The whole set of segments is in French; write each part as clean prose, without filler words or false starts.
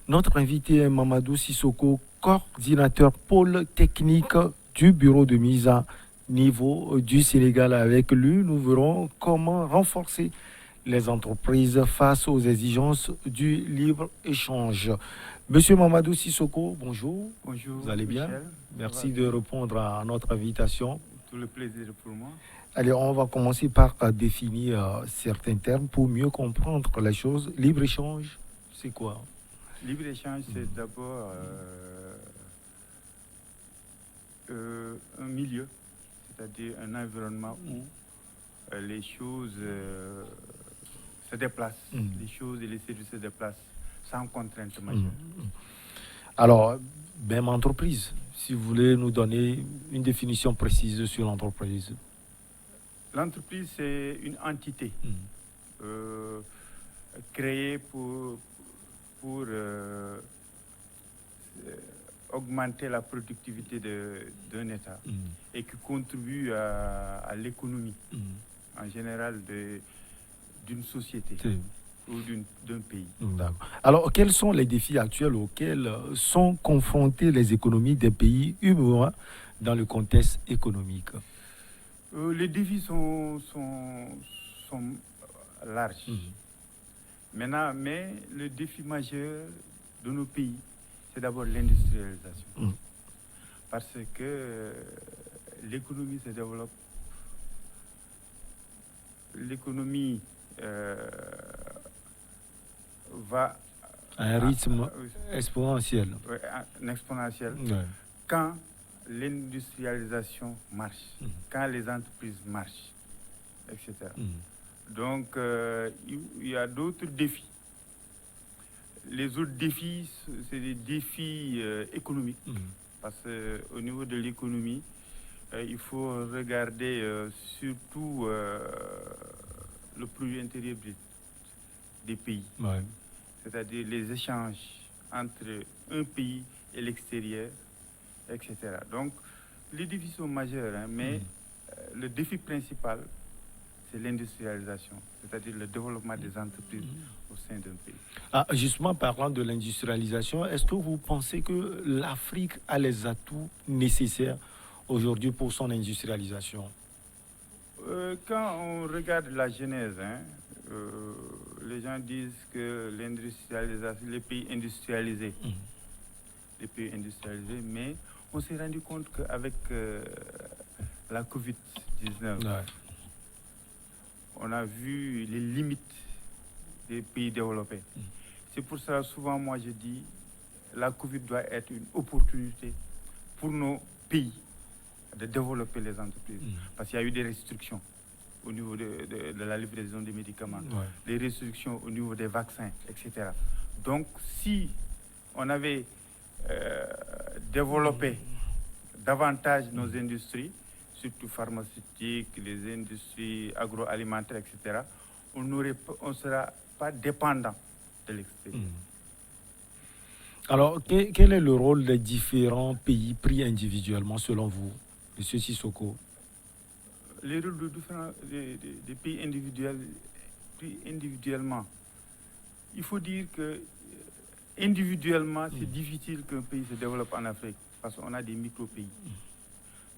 Notre invité est Mamadou Sissoko, coordinateur pôle technique du bureau de mise à niveau du Sénégal. Avec lui, nous verrons comment renforcer les entreprises face aux exigences du libre-échange. Monsieur Mamadou Sissoko, bonjour. Bonjour, Vous allez bien? Michel. Merci de répondre à notre invitation. Tout le plaisir pour moi. Allez, on va commencer par définir certains termes pour mieux comprendre les choses. Libre-échange, c'est quoi? Libre-échange, c'est d'abord un milieu, c'est-à-dire un environnement où les choses se déplacent, les choses et les services se déplacent sans contrainte majeure. Alors, même entreprise, si vous voulez nous donner une définition précise sur l'entreprise. L'entreprise, c'est une entité créée pour augmenter la productivité d'un État et qui contribue à l'économie en général d'une société ou d'un pays. Alors, quels sont les défis actuels auxquels sont confrontés les économies des pays UEMOA dans le contexte économique? Les défis sont larges. Maintenant, mais le défi majeur de nos pays, c'est d'abord l'industrialisation. Parce que l'économie se développe, l'économie va à un rythme exponentiel. Quand l'industrialisation marche, quand les entreprises marchent, etc. Donc, il y a d'autres défis. Les autres défis, c'est des défis économiques. Parce qu'au niveau de l'économie, il faut regarder surtout le produit intérieur brut des pays. C'est-à-dire les échanges entre un pays et l'extérieur, etc. Donc, les défis sont majeurs, mais le défi principal, c'est l'industrialisation, c'est-à-dire le développement des entreprises au sein d'un pays. Justement, parlant de l'industrialisation, est-ce que vous pensez que l'Afrique a les atouts nécessaires aujourd'hui pour son industrialisation? Quand on regarde la genèse, les gens disent que l'industrialisation, les pays industrialisés, mais on s'est rendu compte qu'avec la Covid-19, on a vu les limites des pays développés. C'est pour ça, souvent, moi, je dis, la Covid doit être une opportunité pour nos pays de développer les entreprises. Parce qu'il y a eu des restrictions au niveau de la livraison des médicaments, des restrictions au niveau des vaccins, etc. Donc, si on avait développé davantage nos industries, surtout pharmaceutiques, les industries agroalimentaires, etc., on ne sera pas dépendant de l'extérieur. Alors, quel est le rôle des différents pays pris individuellement selon vous, M. Sissoko? Les rôles des pays pris individuellement, il faut dire que individuellement, c'est difficile qu'un pays se développe en Afrique parce qu'on a des micro-pays.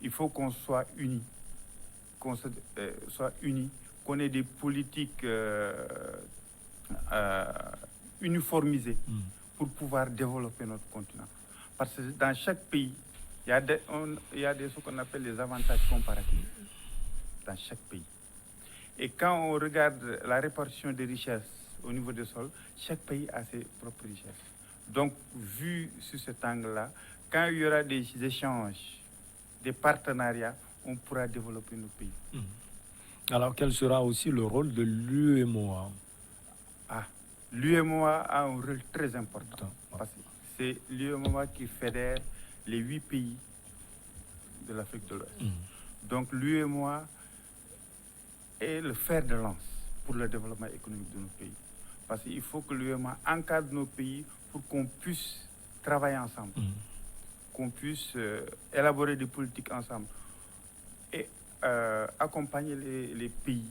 Il faut qu'on soit unis, qu'on ait des politiques uniformisées pour pouvoir développer notre continent. Parce que dans chaque pays, il y a ce qu'on appelle les avantages comparatifs dans chaque pays. Et quand on regarde la répartition des richesses au niveau des sols, chaque pays a ses propres richesses. Donc, vu sur cet angle-là, quand il y aura des échanges, des partenariats, on pourra développer nos pays. Alors, quel sera aussi le rôle de l'UEMOA? L'UEMOA a un rôle très important. Parce que c'est l'UEMOA qui fédère les 8 pays de l'Afrique de l'Ouest. Donc, l'UEMOA est le fer de lance pour le développement économique de nos pays. Parce qu'il faut que l'UEMOA encadre nos pays pour qu'on puisse travailler ensemble, qu'on puisse élaborer des politiques ensemble et accompagner les pays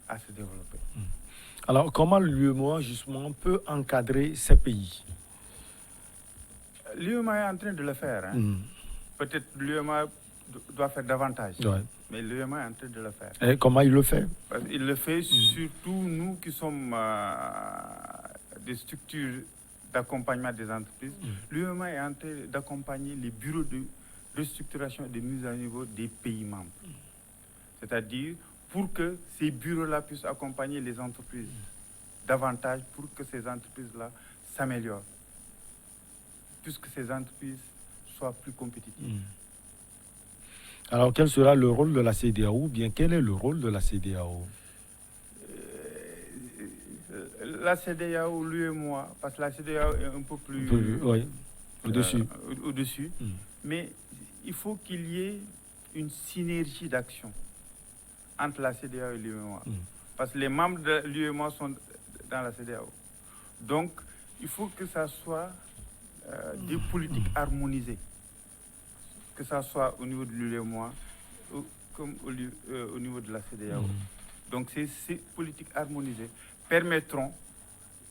à se développer. Alors, comment l'UEMOA, justement, peut encadrer ces pays? L'UEMOA est en train de le faire. Hein. Peut-être l'UEMOA doit faire davantage. Ouais. Mais l'UEMOA est en train de le faire. Et comment il le fait? Il le fait surtout nous qui sommes des structures d'accompagnement des entreprises. L'UEMOA est en train d'accompagner les bureaux de restructuration et de mise à niveau des pays membres. C'est-à-dire pour que ces bureaux-là puissent accompagner les entreprises davantage pour que ces entreprises-là s'améliorent, puisque ces entreprises soient plus compétitives. Alors, quel sera le rôle de la CEDEAO ou bien quel est le rôle de la CEDEAO? La CEDEAO, l'UEMOA, parce que la CEDEAO est un peu plus... Oui, au-dessus. Au-dessus. Mais il faut qu'il y ait une synergie d'action entre la CEDEAO et l'UEMOA. Parce que les membres de l'UEMOA sont dans la CEDEAO. Donc, il faut que ça soit des politiques harmonisées. Que ça soit au niveau de l'UEMOA comme au niveau de la CEDEAO. Donc, ces politiques harmonisées permettront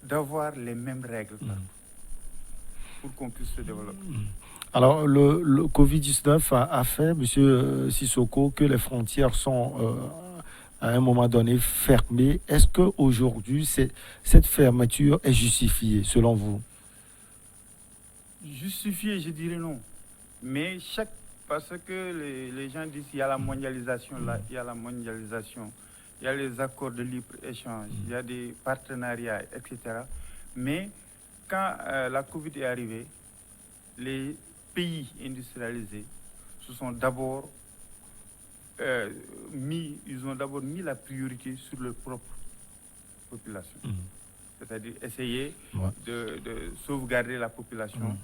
d'avoir les mêmes règles pour qu'on puisse se développer. Alors, le Covid-19 a fait, M. Sissoko, que les frontières sont à un moment donné fermées. Est-ce qu'aujourd'hui, cette fermeture est justifiée, selon vous? Justifiée, je dirais non. Mais parce que les gens disent qu'il y a la mondialisation, là, il y a la mondialisation, il y a les accords de libre-échange, il y a des partenariats, etc. Mais quand la Covid est arrivée, les pays industrialisés se sont d'abord mis la priorité sur leur propre population. C'est-à-dire essayer de sauvegarder la population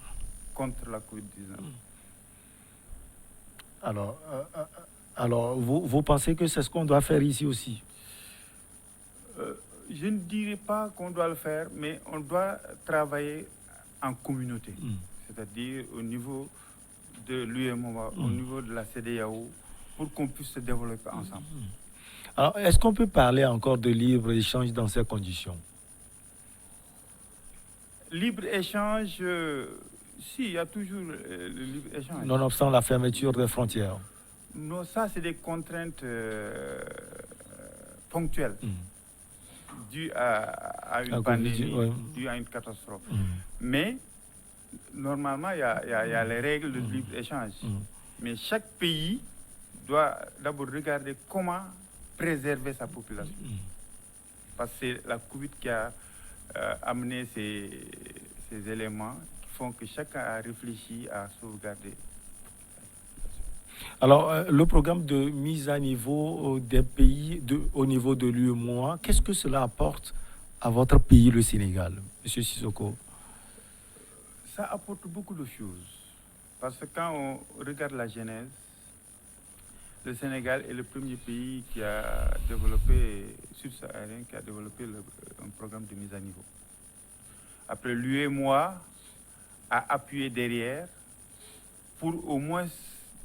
contre la Covid-19. Alors vous pensez que c'est ce qu'on doit faire ici aussi? Je ne dirais pas qu'on doit le faire, mais on doit travailler en communauté. C'est-à-dire au niveau de l'UEMOA, au niveau de la CEDEAO, pour qu'on puisse se développer ensemble. Alors, est-ce qu'on peut parler encore de libre-échange dans ces conditions? Libre-échange, si, il y a toujours le libre-échange. Nonobstant la fermeture des frontières. Non, ça, c'est des contraintes ponctuelles dues à une pandémie, dues à une catastrophe. Mais, normalement, il y a les règles de libre-échange. Mais chaque pays doit d'abord regarder comment préserver sa population. Parce que c'est la Covid qui a amené ces éléments qui font que chacun a réfléchi à sauvegarder. Alors, le programme de mise à niveau des pays au niveau de l'UEMOA, qu'est-ce que cela apporte à votre pays, le Sénégal, M. Sissoko? Ça apporte beaucoup de choses. Parce que quand on regarde la genèse, le Sénégal est le premier pays qui a développé, subsaharien, qui a développé un programme de mise à niveau. Après, l'UEMOA a appuyé derrière pour au moins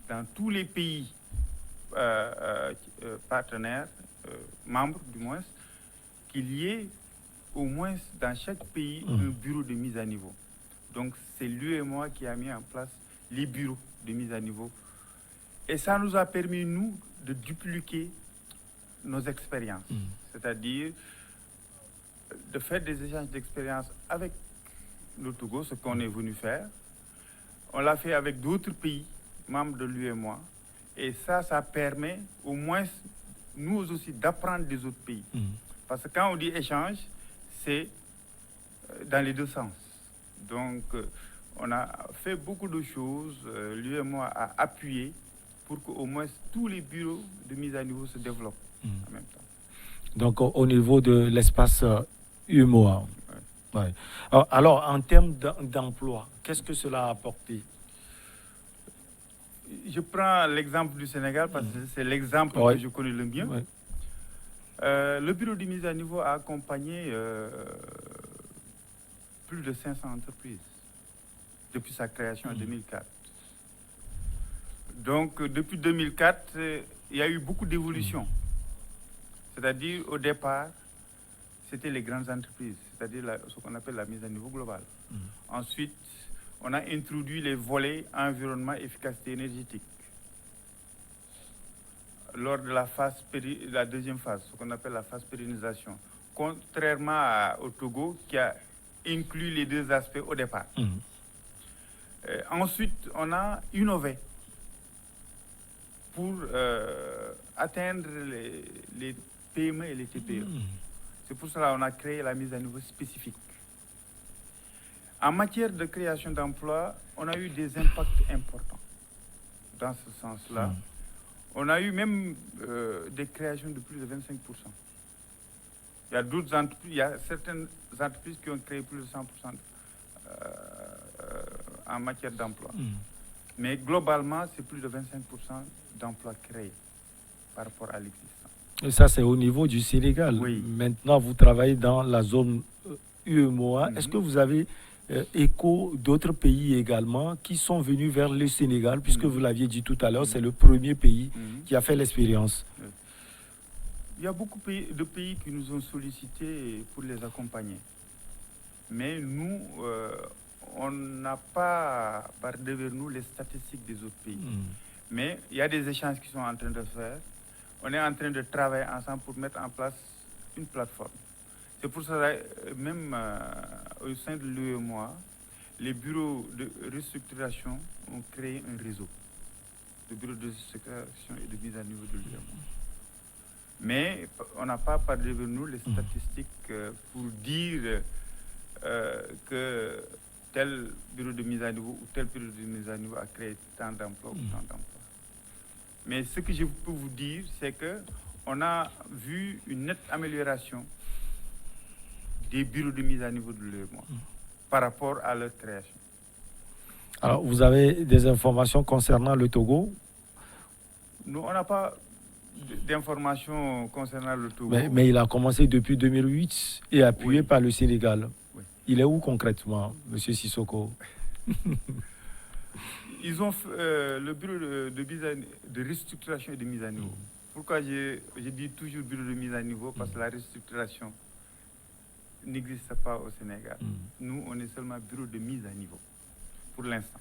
dans tous les pays partenaires, membres du moins, qu'il y ait au moins dans chaque pays un bureau de mise à niveau. Donc c'est l'UEMOA qui a mis en place les bureaux de mise à niveau. Et ça nous a permis, nous, de dupliquer nos expériences. C'est-à-dire de faire des échanges d'expériences avec le Togo, ce qu'on est venu faire. On l'a fait avec d'autres pays, membres de l'UEMOA. Et ça permet au moins, nous aussi, d'apprendre des autres pays. Parce que quand on dit échange, c'est dans les deux sens. Donc, on a fait beaucoup de choses. L'UEMOA a appuyé pour qu'au moins tous les bureaux de mise à niveau se développent en même temps. Donc, au niveau de l'espace UEMOA. Ouais. Alors, en termes d'emploi, qu'est-ce que cela a apporté? Je prends l'exemple du Sénégal parce que c'est l'exemple que je connais le mieux. Le bureau de mise à niveau a accompagné plus de 500 entreprises depuis sa création en 2004. Donc, depuis 2004, il y a eu beaucoup d'évolutions. C'est-à-dire, au départ, c'était les grandes entreprises, c'est-à-dire ce qu'on appelle la mise à niveau globale. Ensuite, on a introduit les volets environnement et efficacité énergétique. Lors de la deuxième phase, ce qu'on appelle la phase pérennisation, contrairement au Togo qui a inclus les deux aspects au départ. Ensuite, on a innové pour atteindre les PME et les TPE. C'est pour cela qu'on a créé la mise à niveau spécifique. En matière de création d'emplois, on a eu des impacts importants dans ce sens-là. On a eu même des créations de plus de 25%. Il y a d'autres entreprises, il y a certaines entreprises qui ont créé plus de 100% en matière d'emploi. Mais globalement, c'est plus de 25% d'emplois créés par rapport à l'existant. Et ça, c'est au niveau du Sénégal. Oui. Maintenant, vous travaillez dans la zone UEMOA. Est-ce que vous avez écho d'autres pays également qui sont venus vers le Sénégal, puisque vous l'aviez dit tout à l'heure, c'est le premier pays qui a fait l'expérience? Il y a beaucoup de pays qui nous ont sollicités pour les accompagner. Mais nous, on n'a pas par-devers nous les statistiques des autres pays. Mais il y a des échanges qui sont en train de se faire. On est en train de travailler ensemble pour mettre en place une plateforme. C'est pour ça que même au sein de l'UEMOA, les bureaux de restructuration ont créé un réseau. Le bureau de restructuration et de mise à niveau de l'UEMOA. Mais on n'a pas parlé de nous les statistiques pour dire que tel bureau de mise à niveau ou tel bureau de mise à niveau a créé tant d'emplois ou tant d'emplois. Mais ce que je peux vous dire, c'est qu'on a vu une nette amélioration des bureaux de mise à niveau de l'UEMOA par rapport à leur création. Alors, vous avez des informations concernant le Togo? Nous, on n'a pas d'informations concernant le Togo. Mais il a commencé depuis 2008 et appuyé par le Sénégal. Oui. Il est où concrètement, M. Sissoko? Ils ont le bureau de restructuration et de mise à niveau. Pourquoi je dis toujours bureau de mise à niveau? Parce que la restructuration n'existe pas au Sénégal. Nous, on est seulement bureau de mise à niveau, pour l'instant.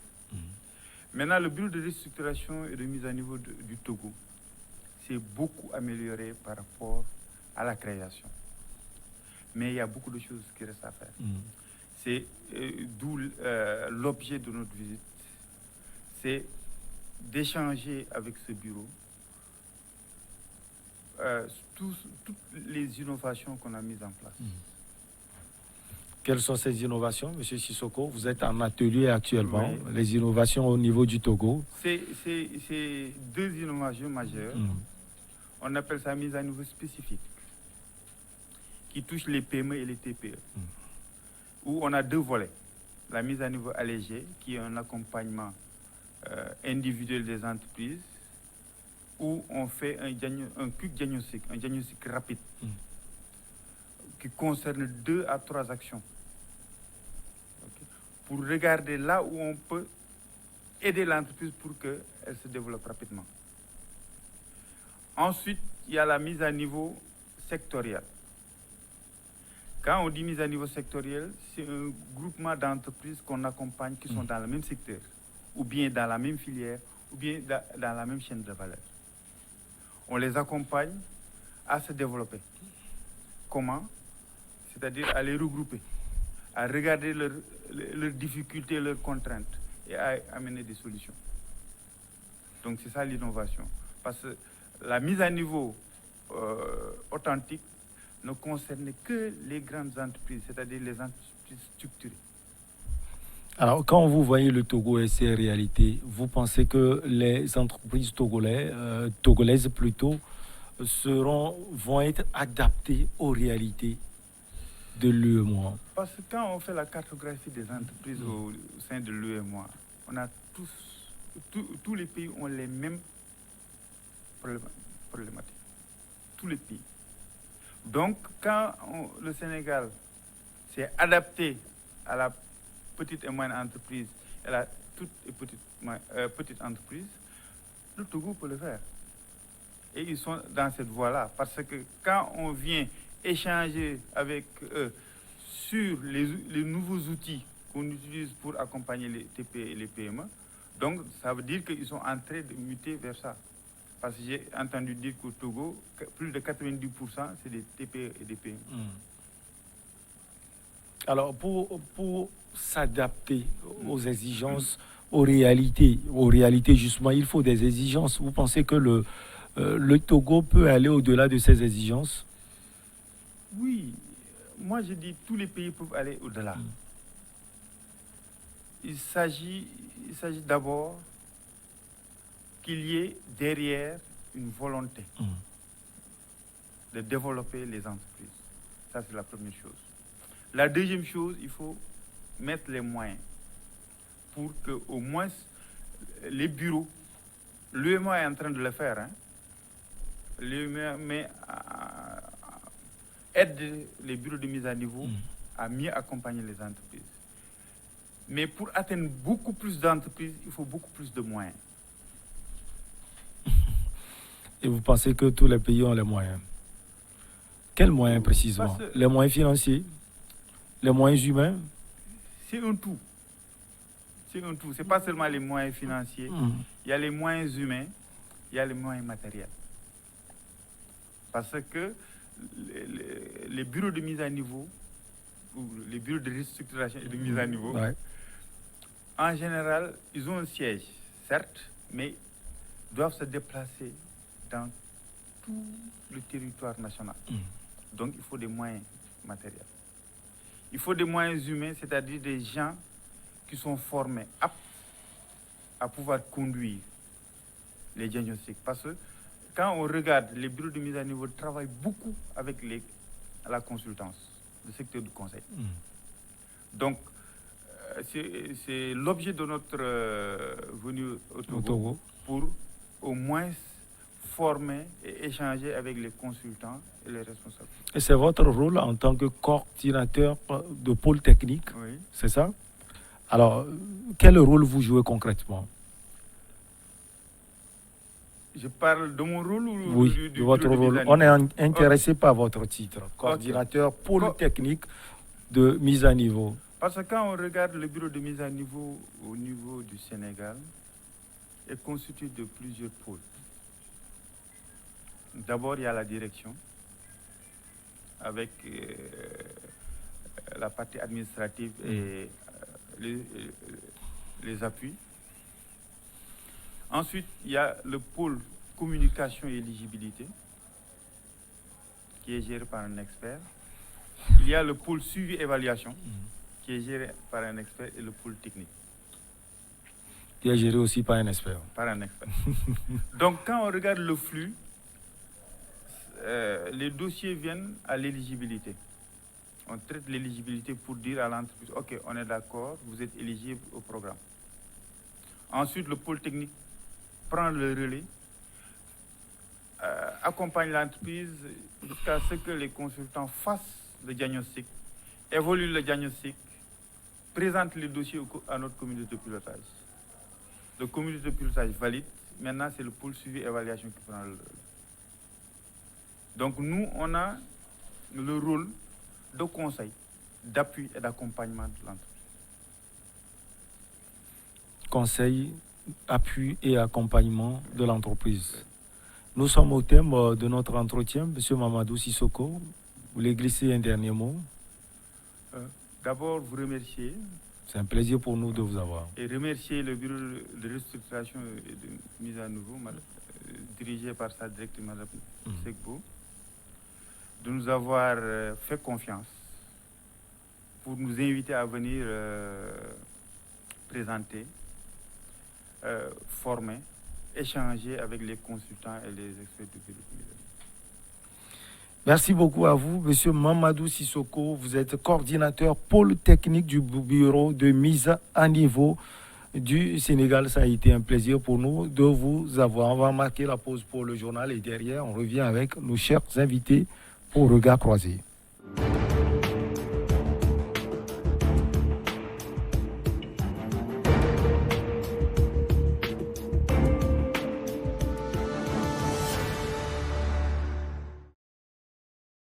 Maintenant, le bureau de restructuration et de mise à niveau du Togo s'est beaucoup amélioré par rapport à la création. Mais il y a beaucoup de choses qui restent à faire. C'est d'où l'objet de notre visite, c'est d'échanger avec ce bureau toutes les innovations qu'on a mises en place. Quelles sont ces innovations, M. Sissoko? Vous êtes en atelier actuellement, Oui. les innovations au niveau du Togo. C'est deux innovations majeures. On appelle ça mise à niveau spécifique, qui touche les PME et les TPE, où on a deux volets. La mise à niveau allégée, qui est un accompagnement individuel des entreprises, où on fait un quick diagnostic, un diagnostic rapide, qui concerne 2 à 3 actions. Okay. Pour regarder là où on peut aider l'entreprise pour qu'elle se développe rapidement. Ensuite, il y a la mise à niveau sectorielle. Quand on dit mise à niveau sectoriel, c'est un groupement d'entreprises qu'on accompagne qui sont dans le même secteur, ou bien dans la même filière, ou bien dans la même chaîne de valeur. On les accompagne à se développer. Comment? C'est-à-dire à les regrouper, à regarder leurs difficultés, leurs contraintes et à amener des solutions. Donc c'est ça l'innovation. Parce que la mise à niveau authentique ne concerne que les grandes entreprises, c'est-à-dire les entreprises structurées. Alors, quand vous voyez le Togo et ses réalités, vous pensez que les entreprises togolaises plutôt, vont être adaptées aux réalités de l'UEMOA? Parce que quand on fait la cartographie des entreprises au sein de l'UEMOA, on a tous les pays ont les mêmes problématiques. Tous les pays. Donc, quand le Sénégal s'est adapté à la petite et moyenne entreprise, à la toute et petite entreprise, le Togo peut le faire. Et ils sont dans cette voie-là. Parce que quand on vient échanger avec eux sur les nouveaux outils qu'on utilise pour accompagner les TPE et les PME. Donc, ça veut dire qu'ils sont en train de muter vers ça. Parce que j'ai entendu dire qu'au Togo, plus de 90%, c'est des TPE et des PME. Alors, pour s'adapter aux exigences, aux réalités, justement, il faut des exigences. Vous pensez que le Togo peut aller au-delà de ces exigences? Oui, moi je dis tous les pays peuvent aller au-delà. Il s'agit d'abord qu'il y ait derrière une volonté de développer les entreprises. Ça, c'est la première chose. La deuxième chose, il faut mettre les moyens pour que au moins les bureaux, l'UEMOA est en train de le faire, hein, l'UEMOA aide les bureaux de mise à niveau à mieux accompagner les entreprises. Mais pour atteindre beaucoup plus d'entreprises, il faut beaucoup plus de moyens. Et vous pensez que tous les pays ont les moyens? Quels moyens précisément? Les moyens financiers? Les moyens humains? C'est un tout. C'est un tout. Ce n'est pas seulement les moyens financiers. Il y a les moyens humains, il y a les moyens matériels. Parce que les bureaux de mise à niveau, ou les bureaux de restructuration et de mise à niveau, en général, ils ont un siège, certes, mais doivent se déplacer dans tout le territoire national. Donc, il faut des moyens matériels. Il faut des moyens humains, c'est-à-dire des gens qui sont formés, aptes à pouvoir conduire les diagnostics. Parce que quand on regarde, les bureaux de mise à niveau travaillent beaucoup avec la consultance, le secteur du conseil. Donc, c'est l'objet de notre venue au Togo pour au moins former et échanger avec les consultants et les responsables. Et c'est votre rôle en tant que coordinateur de pôle technique, c'est ça? Alors, quel rôle vous jouez concrètement? Je parle de mon rôle ou oui, de votre rôle. On est intéressé par votre titre, coordinateur pôle technique de mise à niveau. Parce que quand on regarde le bureau de mise à niveau au niveau du Sénégal, est constitué de plusieurs pôles. D'abord, il y a la direction, avec la partie administrative et les appuis. Ensuite, il y a le pôle communication et éligibilité, qui est géré par un expert. Il y a le pôle suivi-évaluation, qui est géré par un expert, et le pôle technique. Qui est géré aussi par un expert. Par un expert. Donc, quand on regarde le flux, les dossiers viennent à l'éligibilité. On traite l'éligibilité pour dire à l'entreprise, OK, on est d'accord, vous êtes éligible au programme. Ensuite, le pôle technique prend le relais, accompagne l'entreprise jusqu'à ce que les consultants fassent le diagnostic, évaluent le diagnostic, présentent les dossiers à notre comité de pilotage. Le comité de pilotage valide. Maintenant, c'est le pôle suivi-évaluation qui prend le relais. Donc, nous, on a le rôle de conseil, d'appui et d'accompagnement de l'entreprise. Conseil, appui et accompagnement de l'entreprise. Nous sommes au thème de notre entretien. Monsieur Mamadou Sissoko, vous voulez glisser un dernier mot? D'abord, vous remercier. C'est un plaisir pour nous de vous avoir. Et remercier le bureau de restructuration et de mise à niveau, dirigé par sa directrice, Mme Sekbo, de nous avoir fait confiance pour nous inviter à venir présenter, former, échanger avec les consultants et les experts du bureau de mise à niveau. Merci beaucoup à vous, Monsieur Mamadou Sissoko. Vous êtes coordinateur pôle technique du bureau de mise à niveau du Sénégal. Ça a été un plaisir pour nous de vous avoir. On va marquer la pause pour le journal et derrière, on revient avec nos chers invités pour Regard Croisé.